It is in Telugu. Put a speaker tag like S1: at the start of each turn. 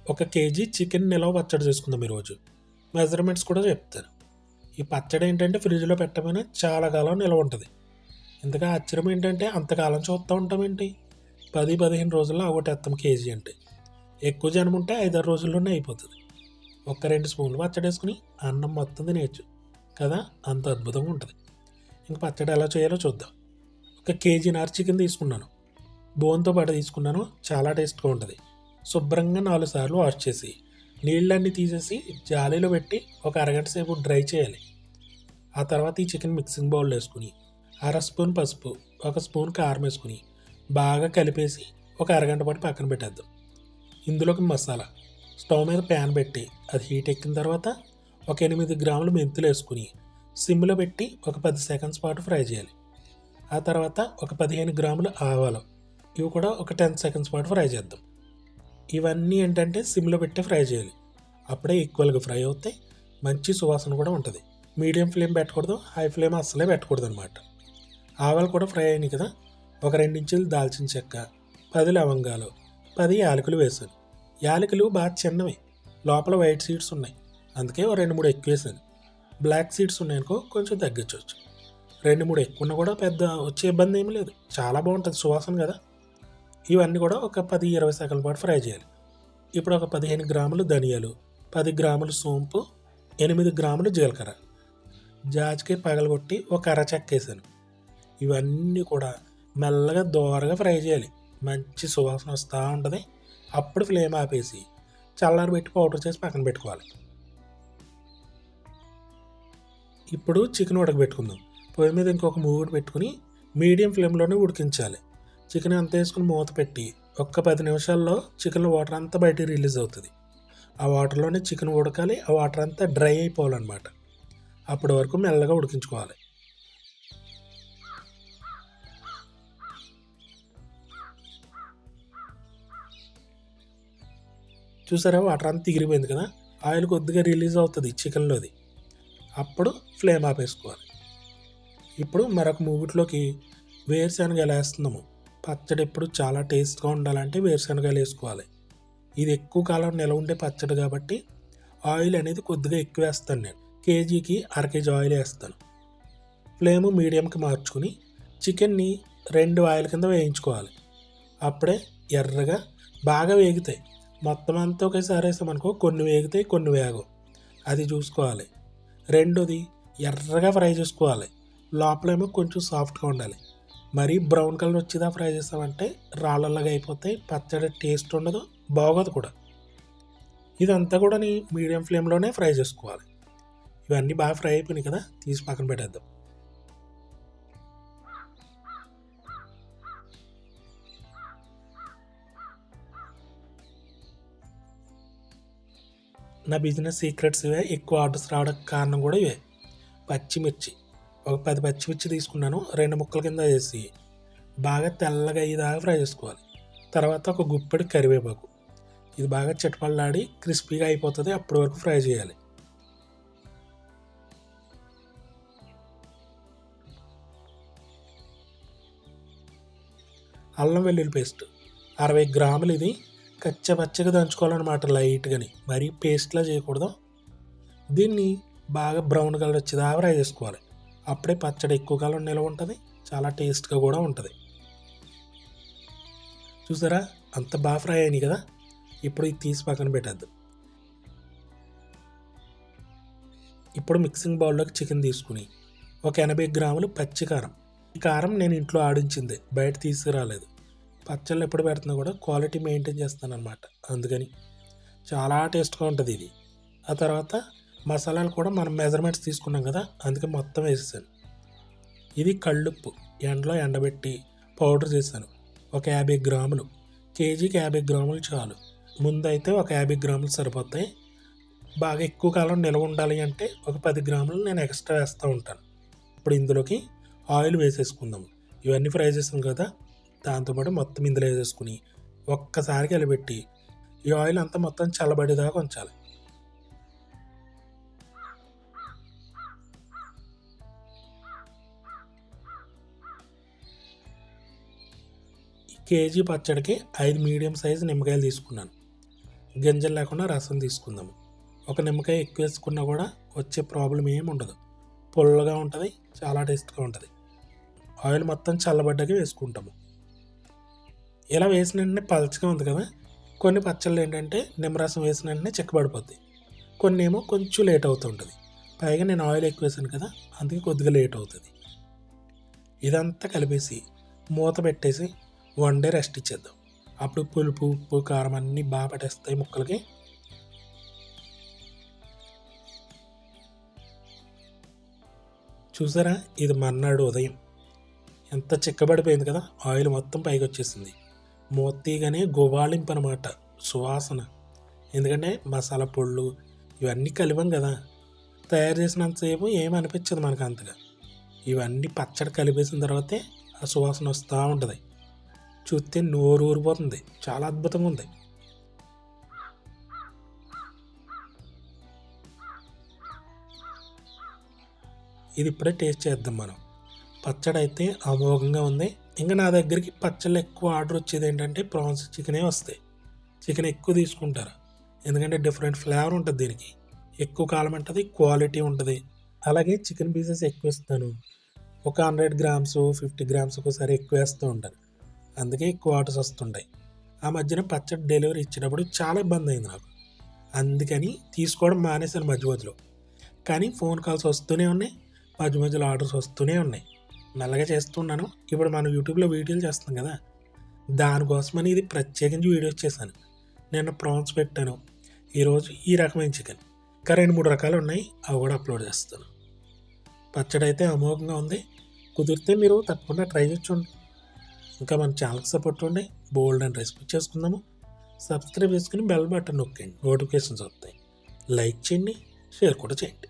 S1: 1 కేజీ చికెన్ నిలవ పచ్చడి చేసుకుందాం ఈరోజు. మెజర్మెంట్స్ కూడా చెప్తాను. ఈ పచ్చడి ఏంటంటే ఫ్రిడ్జ్‌లో పెట్టగానే చాలా కాలం నిలవ ఉంటుంది. ఇంతగా ఆశ్చర్యం ఏంటంటే అంతకాలం చూస్తూ ఉంటామేంటి? 10, 15 రోజుల్లో అవగొట్టేస్తాం కేజీ అంటే. ఎక్కువ జనం ఉంటే 5, 6 రోజుల్లోనే అయిపోతుంది. ఒక 2 స్పూన్లు పచ్చడేసుకుని అన్నం మొత్తం తినేయొచ్చు కదా! అంత అద్భుతంగా ఉంటుంది. ఇంక పచ్చడి ఎలా చేయాలో చూద్దాం. 1 కేజీన్నర చికెన్ తీసుకున్నాను. బోన్‌తో పాటు తీసుకున్నాను. చాలా టేస్ట్‌గా ఉంటుంది. శుభ్రంగా 4 సార్లు వాష్ చేసి నీళ్ళన్నీ తీసేసి జాలీలో పెట్టి ఒక అరగంట సేపు డ్రై చేయాలి. ఆ తర్వాత ఈ చికెన్ మిక్సింగ్ బౌల్లో వేసుకుని అర స్పూన్ పసుపు, 1 స్పూన్ కారం వేసుకుని బాగా కలిపేసి ఒక అరగంట పాటు పక్కన పెట్టేద్దాం. ఇందులోకి మసాలా స్టవ్ మీద ప్యాన్ పెట్టి అది హీట్ ఎక్కిన తర్వాత ఒక 8 గ్రాములు మెంతులు వేసుకుని సిమ్లో పెట్టి ఒక 10 సెకండ్స్ పాటు ఫ్రై చేయాలి. ఆ తర్వాత ఒక 15 గ్రాములు ఆవాలు, ఇవి కూడా ఒక 10 సెకండ్స్ పాటు ఫ్రై చేద్దాం. ఇవన్నీ ఏంటంటే సిమ్లో పెట్టి ఫ్రై చేయాలి. అప్పుడే ఈక్వల్గా ఫ్రై అవుతాయి. మంచి సువాసన కూడా ఉంటుంది. మీడియం ఫ్లేమ్ పెట్టకూడదు, హై ఫ్లేమ్ అస్సలే పెట్టకూడదు అనమాట. ఆవాలు కూడా ఫ్రై అయినాయి కదా, ఒక 2 ఇంచులు దాల్చిన చెక్క, 10 లవంగాలు, 10 యాలకులు వేసాను. యాలకులు బాగా చిన్నవి, లోపల వైట్ సీడ్స్ ఉన్నాయి, అందుకే ఓ 2, 3 ఎక్కువ వేసాను. బ్లాక్ సీడ్స్ ఉన్నాయనుకో కొంచెం తగ్గించవచ్చు. 2, 3 ఎక్కువ ఉన్నా కూడా పెద్ద వచ్చే ఇబ్బంది ఏమీ లేదు. చాలా బాగుంటుంది సువాసన కదా. ఇవన్నీ కూడా ఒక 10, 20 సెకండ్ల పాటు ఫ్రై చేయాలి. ఇప్పుడు ఒక 15 గ్రాములు ధనియాలు, 10 గ్రాములు సోంపు, 8 గ్రాములు జీలకర్ర, జాజికాయ పగలగొట్టి ఒక అర చెక్క వేసాను. ఇవన్నీ కూడా మెల్లగా దోరగా ఫ్రై చేయాలి. మంచి సువాసన వస్తూ ఉంటుంది. అప్పుడు ఫ్లేమ్ ఆపేసి చల్లారబెట్టి పౌడర్ చేసి పక్కన పెట్టుకోవాలి. ఇప్పుడు చికెన్ ఉడకబెట్టుకుందాం. పొయ్యి మీద ఇంకొక మూగుడు పెట్టుకుని మీడియం ఫ్లేమ్లోనే ఉడికించాలి. చికెన్ అంతా వేసుకుని మూత పెట్టి ఒక్క 10 నిమిషాల్లో చికెన్ వాటర్ అంతా బయటికి రిలీజ్ అవుతుంది. ఆ వాటర్లోనే చికెన్ ఉడకాలి. ఆ వాటర్ అంతా డ్రై అయిపోవాలన్నమాట. అప్పటి వరకు మెల్లగా ఉడికించుకోవాలి. చూసారా, వాటర్ అంతా ఎగిరిపోయింది కదా, ఆయిల్ కొద్దిగా రిలీజ్ అవుతుంది చికెన్లోది. అప్పుడు ఫ్లేమ్ ఆపేసుకోవాలి. ఇప్పుడు మరొక మూగుట్లోకి వేరుశనగలు వేస్తున్నాము. పచ్చడి ఎప్పుడు చాలా టేస్ట్గా ఉండాలంటే వేరుశనగలు వేసుకోవాలి. ఇది ఎక్కువ కాలం నిలవ ఉండే పచ్చడి కాబట్టి ఆయిల్ అనేది కొద్దిగా ఎక్కువ వేస్తాను. నేను కేజీకి అర కేజీ ఆయిల్ వేస్తాను. ఫ్లేమ్ మీడియంకి మార్చుకుని చికెన్ని 2 ఆయిల్ కింద వేయించుకోవాలి. అప్పుడే ఎర్రగా బాగా వేగుతాయి. మొత్తం అంతా ఒకేసారి వేసామనుకో కొన్ని వేగుతాయి, కొన్ని వేగవు. అది చూసుకోవాలి. రెండోది ఎర్రగా ఫ్రై చేసుకోవాలి. లోపలేమో కొంచెం సాఫ్ట్గా ఉండాలి. మరీ బ్రౌన్ కలర్ వచ్చేదా ఫ్రై చేస్తామంటే రాళ్ళలాగా అయిపోతాయి. పచ్చడి టేస్ట్ ఉండదు, బాగోదు కూడా. ఇదంతా కూడా మీడియం ఫ్లేమ్లోనే ఫ్రై చేసుకోవాలి. ఇవన్నీ బాగా ఫ్రై అయిపోయినాయి కదా, తీసి పక్కన పెట్టేద్దాం. నా బిజినెస్ సీక్రెట్స్ ఇవే. ఎక్కువ ఆర్డర్స్ రావడానికి కారణం కూడా ఇవే. పచ్చిమిర్చి ఒక 10 పచ్చిమిర్చి తీసుకున్నాను. 2 ముక్కల కింద వేసి బాగా తెల్లగా అయ్యేదాకా ఫ్రై చేసుకోవాలి. తర్వాత ఒక గుప్పెడు కరివేపాకు, ఇది బాగా చిటపల్లాడి క్రిస్పీగా అయిపోతుంది. అప్పటి వరకు ఫ్రై చేయాలి. అల్లం వెల్లుల్లి పేస్ట్ 60 గ్రాములు. ఇది కచ్చపచ్చగా దంచుకోవాలన్నమాట, లైట్గాని, మరీ పేస్ట్లా చేయకూడదు. దీన్ని బాగా బ్రౌన్ కలర్ వచ్చేదాకా ఫ్రై చేసుకోవాలి. అప్పుడే పచ్చడి ఎక్కువ కాలం నిలవ ఉంటుంది, చాలా టేస్ట్గా కూడా ఉంటుంది. చూసారా, అంత బాగా ఫ్రై అయినాయి కదా. ఇప్పుడు ఇది తీసి పక్కన పెట్టద్దు. ఇప్పుడు మిక్సింగ్ బౌల్లోకి చికెన్ తీసుకుని ఒక 80 గ్రాములు పచ్చి కారం. ఈ కారం నేను ఇంట్లో ఆడించింది, బయట తీసుకురాలేదు. పచ్చళ్ళు ఎప్పుడు పెడుతున్నా కూడా క్వాలిటీ మెయింటైన్ చేస్తానన్నమాట, అందుకని చాలా టేస్ట్గా ఉంటుంది ఇది. ఆ తర్వాత మసాలాలు కూడా మనం మెజర్మెంట్స్ తీసుకున్నాం కదా, అందుకే మొత్తం వేసేసాను. ఇది కళ్ళుప్పు ఎండలో ఎండబెట్టి పౌడర్ చేశాను. ఒక 50 గ్రాములు. కేజీకి 50 గ్రాములు చాలు. ముందైతే ఒక 50 గ్రాములు సరిపోతాయి. బాగా ఎక్కువ కాలం నిల్వ ఉండాలి అంటే ఒక 10 గ్రాములు నేను ఎక్స్ట్రా వేస్తూ ఉంటాను. ఇప్పుడు ఇందులోకి ఆయిల్ వేసేసుకుందాము. ఇవన్నీ ఫ్రై చేసాం కదా, దాంతోపాటు మొత్తం ఇందులో వేసేసుకుని ఒక్కసారి కలిపెట్టి ఈ ఆయిల్ అంతా మొత్తం చల్లబడేదాకా ఉంచాలి. కేజీ పచ్చడికి 5 మీడియం సైజు నిమ్మకాయలు తీసుకున్నాను. గింజలు లేకుండా రసం తీసుకుందాము. ఒక నిమ్మకాయ ఎక్కువ వేసుకున్నా కూడా వచ్చే ప్రాబ్లం ఏమి ఉండదు. పుల్లగా ఉంటుంది, చాలా టేస్ట్గా ఉంటుంది. ఆయిల్ మొత్తం చల్లబడ్డాక వేసుకుంటాము. ఇలా వేసిన వెంటనే పలచగా ఉంది కదా, కొన్ని పచ్చళ్ళు ఏంటంటే నిమ్మరసం వేసిన వెంటనే చిక్కబడిపోద్ది, కొన్ని ఏమో కొంచెం లేట్ అవుతుంటుంది. పైగా నేను ఆయిల్ ఎక్కువ వేసాను కదా, అందుకే కొద్దిగా లేట్ అవుతుంది. ఇదంతా కలిపేసి మూత పెట్టేసి 1 డే రెస్ట్ ఇచ్చేద్దాం. అప్పుడు పులుపు, ఉప్పు, కారం అన్నీ బాగా పట్టేస్తాయి ముక్కలకి. చూసారా, ఇది మర్నాడు ఉదయం ఎంత చిక్కబడిపోయింది కదా, ఆయిల్ మొత్తం పైకి వచ్చేసింది. మూత తీయగానే గుబాళింపు అనమాట, సువాసన. ఎందుకంటే మసాలా పొళ్ళు ఇవన్నీ కలిపాం కదా, తయారు చేసినంతసేపు ఏమి అనిపించదు మనకు అంతగా. ఇవన్నీ పచ్చడి కలిపేసిన తర్వాతే ఆ సువాసన వస్తూ ఉంటుంది. చూస్తే నోరు ఊరిపోతుంది, చాలా అద్భుతంగా ఉంది. ఇది ఇప్పుడే టేస్ట్ చేద్దాం మనం. పచ్చడి అయితే అమోఘంగా ఉంది. ఇంకా నా దగ్గరికి పచ్చళ్ళు ఎక్కువ ఆర్డర్ వచ్చేది ఏంటంటే ప్రాన్స్ చికెనే వస్తాయి. చికెన్ ఎక్కువ తీసుకుంటారు, ఎందుకంటే డిఫరెంట్ ఫ్లేవర్ ఉంటుంది దీనికి, ఎక్కువ కాలం ఉంటుంది, క్వాలిటీ ఉంటుంది. అలాగే చికెన్ పీసెస్ ఎక్కువ ఇస్తాను. ఒక 100 గ్రామ్స్ 50 గ్రామ్స్ ఒకసారి ఎక్కువ వేస్తూ ఉంటాను, అందుకే ఎక్కువ ఆర్డర్స్ వస్తుంటాయి. ఆ మధ్యన పచ్చడి డెలివరీ ఇచ్చేటప్పుడు చాలా ఇబ్బంది అయింది నాకు, అందుకని తీసుకోవడం మానేశాను మధ్య మధ్యలో. కానీ ఫోన్ కాల్స్ వస్తూనే ఉన్నాయి, మధ్య మధ్యలో ఆర్డర్స్ వస్తూనే ఉన్నాయి. మెల్లగా చేస్తున్నాను. ఇప్పుడు మనం యూట్యూబ్లో వీడియోలు చేస్తాం కదా, దానికోసమని ఇది ప్రత్యేకించి వీడియోస్ చేశాను. నేను ప్రాన్స్ పెట్టాను, ఈరోజు ఈ రకమైన చికెన్, ఇంకా 2-3 రకాలు ఉన్నాయి, అవి కూడా అప్లోడ్ చేస్తాను. పచ్చడి అయితే అమోఘంగా ఉంది. కుదిరితే మీరు తప్పకుండా ట్రై చేయండి. ఇంకా మన ఛానల్కి సపోర్ట్ ఉండి బోల్డ్ అండ్ రెసిపీ చేసుకుందాము. సబ్స్క్రైబ్ చేసుకుని బెల్ బటన్ నొక్కండి, నోటిఫికేషన్స్ వస్తాయి. లైక్ చేయండి, షేర్ కూడా చేయండి.